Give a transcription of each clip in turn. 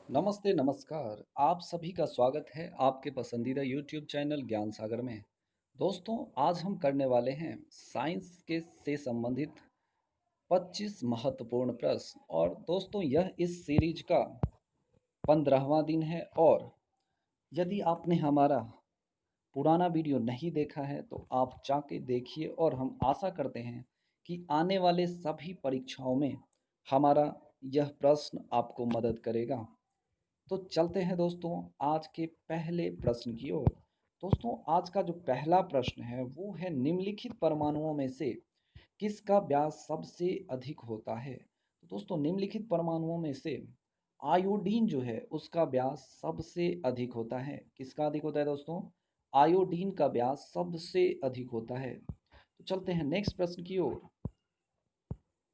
नमस्ते, नमस्कार। आप सभी का स्वागत है आपके पसंदीदा यूट्यूब चैनल ज्ञान सागर में। दोस्तों, आज हम करने वाले हैं साइंस के से संबंधित 25 महत्वपूर्ण प्रश्न और दोस्तों यह इस सीरीज का 15वां दिन है और यदि आपने हमारा पुराना वीडियो नहीं देखा है तो आप जाके देखिए और हम आशा करते हैं कि आने वाले सभी परीक्षाओं में हमारा यह प्रश्न आपको मदद करेगा। तो चलते हैं दोस्तों आज के पहले प्रश्न की ओर। दोस्तों, आज का जो पहला प्रश्न है वो है निम्नलिखित परमाणुओं में से किसका व्यास सबसे अधिक होता है। तो दोस्तों, निम्नलिखित परमाणुओं में से आयोडीन जो है उसका व्यास सबसे अधिक होता है। किसका अधिक होता है दोस्तों? आयोडीन का व्यास सबसे अधिक होता है। तो चलते हैं नेक्स्ट प्रश्न की ओर।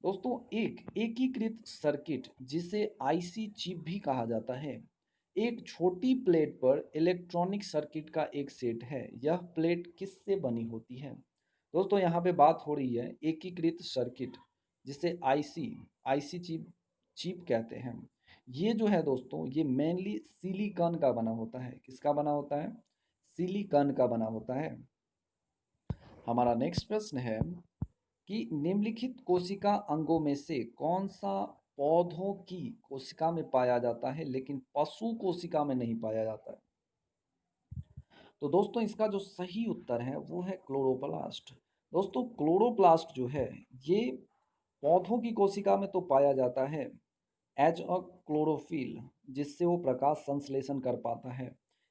दोस्तों, एक एकीकृत सर्किट जिसे आईसी चिप भी कहा जाता है एक छोटी प्लेट पर इलेक्ट्रॉनिक सर्किट का एक सेट है। यह प्लेट किससे बनी होती है? दोस्तों, यहाँ पे बात हो रही है एकीकृत सर्किट जिसे आईसी आईसी चिप चिप कहते हैं। ये जो है दोस्तों ये मेनली सिलिकॉन का बना होता है। किसका बना होता है? सिलिकॉन का बना होता है। हमारा नेक्स्ट प्रश्न है कि निम्नलिखित कोशिका अंगों में से कौन सा पौधों की कोशिका में पाया जाता है लेकिन पशु कोशिका में नहीं पाया जाता है? तो दोस्तों, इसका जो सही उत्तर है वो है क्लोरोप्लास्ट। दोस्तों, क्लोरोप्लास्ट जो है ये पौधों की कोशिका में तो पाया जाता है एज अ क्लोरोफिल, जिससे वो प्रकाश संश्लेषण कर पाता है,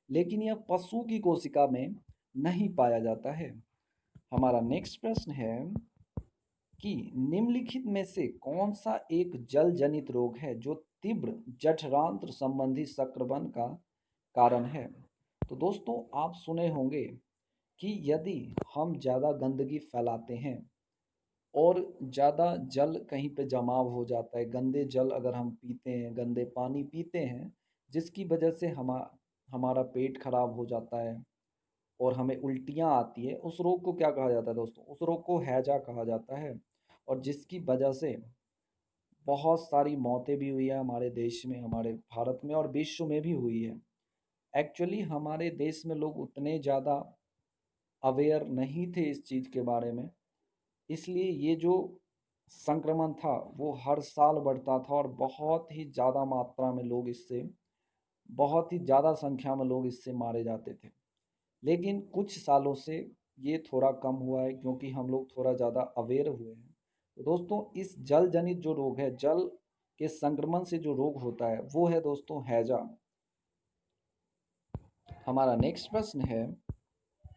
लेकिन यह पशु की कोशिका में नहीं पाया जाता है। हमारा नेक्स्ट प्रश्न है कि निम्नलिखित में से कौन सा एक जल जनित रोग है जो तीव्र जठरांत्र संबंधी संक्रमण का कारण है? तो दोस्तों, आप सुने होंगे कि यदि हम ज़्यादा गंदगी फैलाते हैं और ज़्यादा जल कहीं पे जमाव हो जाता है, गंदे जल अगर हम पीते हैं, गंदे पानी पीते हैं, जिसकी वजह से हमारा पेट खराब हो जाता है और हमें उल्टियाँ आती है, उस रोग को क्या कहा जाता है दोस्तों? उस रोग को हैजा कहा जाता है। और जिसकी वजह से बहुत सारी मौतें भी हुई है हमारे देश में, हमारे भारत में और विश्व में भी हुई है। एक्चुअली हमारे देश में लोग उतने ज़्यादा अवेयर नहीं थे इस चीज़ के बारे में, इसलिए ये जो संक्रमण था वो हर साल बढ़ता था और बहुत ही ज़्यादा मात्रा में लोग इससे बहुत ही ज़्यादा संख्या में लोग इससे मारे जाते थे। लेकिन कुछ सालों से ये थोड़ा कम हुआ है क्योंकि हम लोग थोड़ा ज़्यादा अवेयर हुए हैं। तो दोस्तों, इस जल जनित जो रोग है, जल के संक्रमण से जो रोग होता है वो है दोस्तों हैजा। हमारा नेक्स्ट प्रश्न है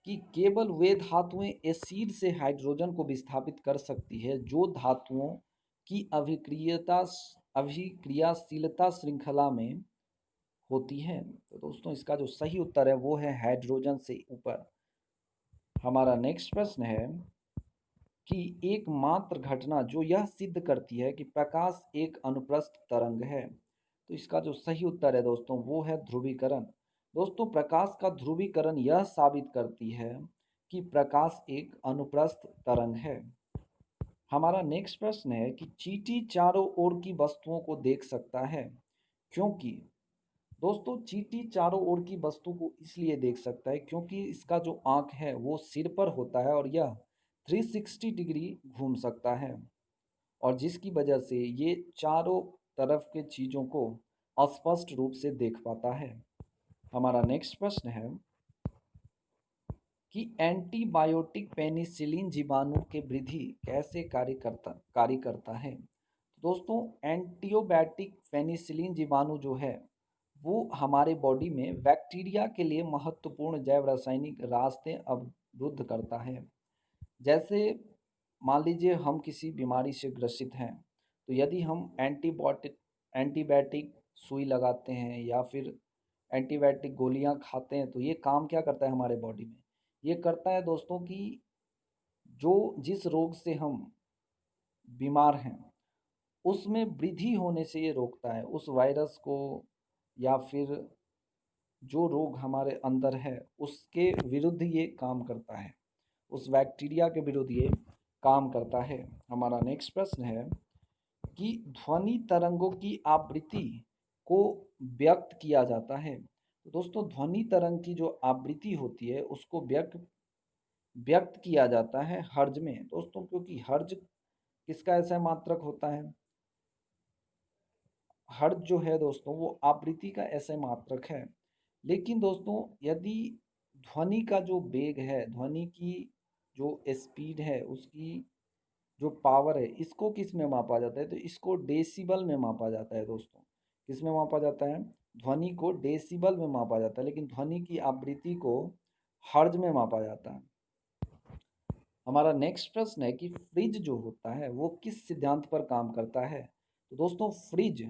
कि केवल वे धातुएं एसिड से हाइड्रोजन को विस्थापित कर सकती है जो धातुओं की अभिक्रियाशीलता श्रृंखला में होती है। तो दोस्तों, इसका जो सही उत्तर है वो है हाइड्रोजन से ऊपर। हमारा नेक्स्ट प्रश्न है कि एकमात्र घटना जो यह सिद्ध करती है कि प्रकाश एक अनुप्रस्थ तरंग है। तो इसका जो सही उत्तर है दोस्तों वो है ध्रुवीकरण। दोस्तों, प्रकाश का ध्रुवीकरण यह साबित करती है कि प्रकाश एक अनुप्रस्थ तरंग है। हमारा नेक्स्ट प्रश्न है कि चींटी चारों ओर की वस्तुओं को देख सकता है क्योंकि? दोस्तों, चींटी चारों ओर की वस्तु को इसलिए देख सकता है क्योंकि इसका जो आँख है वो सिर पर होता है और यह 360 डिग्री घूम सकता है और जिसकी वजह से ये चारों तरफ के चीज़ों को स्पष्ट रूप से देख पाता है। हमारा नेक्स्ट प्रश्न है कि एंटीबायोटिक पेनिसिलिन जीवाणु के वृद्धि कैसे कार्य करता है? दोस्तों, एंटीबायोटिक पेनिसिलिन जीवाणु जो है वो हमारे बॉडी में बैक्टीरिया के लिए महत्वपूर्ण जैव रासायनिक रास्ते अवरुद्ध करता है। जैसे मान लीजिए हम किसी बीमारी से ग्रसित हैं, तो यदि हम एंटीबायोटिक सुई लगाते हैं या फिर एंटीबायोटिक गोलियां खाते हैं तो ये काम क्या करता है हमारे बॉडी में? ये करता है दोस्तों कि जो जिस रोग से हम बीमार हैं उसमें वृद्धि होने से ये रोकता है, उस वायरस को या फिर जो रोग हमारे अंदर है उसके विरुद्ध ये काम करता है, उस बैक्टीरिया के विरुद्ध ये काम करता है। हमारा नेक्स्ट प्रश्न है कि ध्वनि तरंगों की आवृत्ति को व्यक्त किया जाता है। तो दोस्तों ध्वनि तरंग की जो आवृत्ति होती है उसको व्यक्त व्यक्त किया जाता है हर्ज में दोस्तों, क्योंकि हर्ज किसका ऐसा मात्रक होता है? हर्ज जो है दोस्तों वो आवृत्ति का ऐसे मात्रक है। लेकिन दोस्तों यदि ध्वनि का जो वेग है, ध्वनि की जो स्पीड है, उसकी जो पावर है, इसको किस में मापा जाता है? तो इसको डेसिबल में मापा जाता है दोस्तों। किस में मापा जाता है? ध्वनि को डेसिबल में मापा जाता है, लेकिन ध्वनि की आवृत्ति को हर्ज में मापा जाता है। हमारा नेक्स्ट प्रश्न है कि फ्रिज जो होता है वो किस सिद्धांत पर काम करता है? तो दोस्तों फ्रिज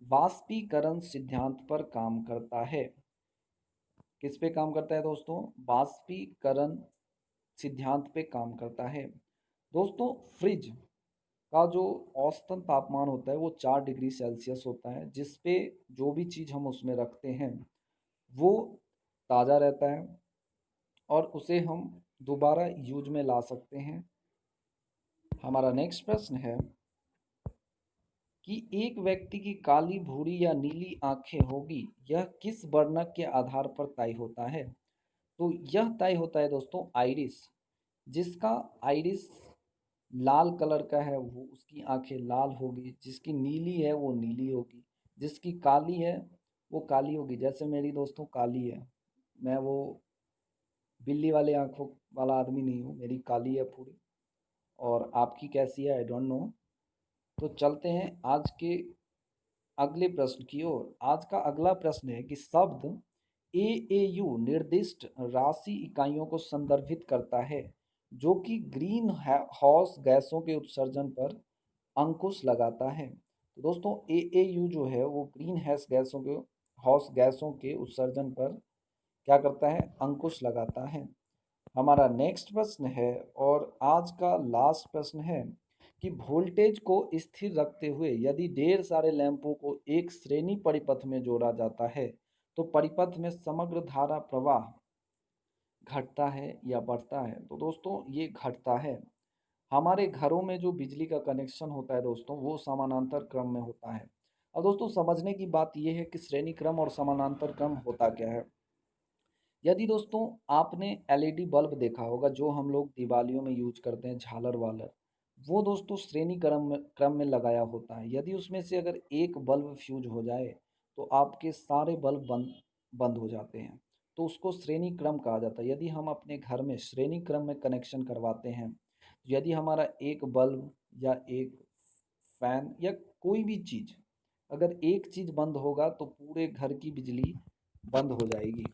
वाष्पीकरण सिद्धांत पर काम करता है। किस पे काम करता है दोस्तों? वाष्पीकरण सिद्धांत पे काम करता है। दोस्तों फ्रिज का जो औसतन तापमान होता है वो 4 डिग्री सेल्सियस होता है, जिस पे जो भी चीज़ हम उसमें रखते हैं वो ताज़ा रहता है और उसे हम दोबारा यूज में ला सकते हैं। हमारा नेक्स्ट प्रश्न है कि एक व्यक्ति की काली, भूरी या नीली आंखें होगी, यह किस वर्णक के आधार पर तय होता है? तो यह तय होता है दोस्तों आइरिस। जिसका आइरिस लाल कलर का है वो उसकी आंखें लाल होगी, जिसकी नीली है वो नीली होगी, जिसकी काली है वो काली होगी। जैसे मेरी दोस्तों काली है, मैं वो बिल्ली वाले आंखों वाला आदमी नहीं हूँ, मेरी काली है पूरी। और आपकी कैसी है आई डोंट नो। तो चलते हैं आज के अगले प्रश्न की ओर। आज का अगला प्रश्न है कि शब्द एएयू निर्दिष्ट राशि इकाइयों को संदर्भित करता है जो कि ग्रीन हाउस गैसों के उत्सर्जन पर अंकुश लगाता है। तो दोस्तों एएयू जो है वो ग्रीन हाउस गैसों के उत्सर्जन पर क्या करता है? अंकुश लगाता है। हमारा नेक्स्ट प्रश्न है और आज का लास्ट प्रश्न है कि वोल्टेज को स्थिर रखते हुए यदि ढेर सारे लैंपों को एक श्रेणी परिपथ में जोड़ा जाता है तो परिपथ में समग्र धारा प्रवाह घटता है या बढ़ता है? तो दोस्तों ये घटता है। हमारे घरों में जो बिजली का कनेक्शन होता है दोस्तों वो समानांतर क्रम में होता है। अब दोस्तों समझने की बात यह है कि श्रेणी क्रम और समानांतर क्रम होता क्या है। यदि दोस्तों आपने एलईडी बल्ब देखा होगा जो हम लोग दिवालियों में यूज करते हैं, झालर वालर, वो दोस्तों श्रेणी क्रम में लगाया होता है। यदि उसमें से अगर एक बल्ब फ्यूज हो जाए तो आपके सारे बल्ब बंद हो जाते हैं। तो उसको श्रेणी क्रम कहा जाता है। यदि हम अपने घर में श्रेणी क्रम में कनेक्शन करवाते हैं, तो यदि हमारा एक बल्ब या एक फैन या कोई भी चीज़, अगर एक चीज़ बंद होगा तो पूरे घर की बिजली बंद हो जाएगी।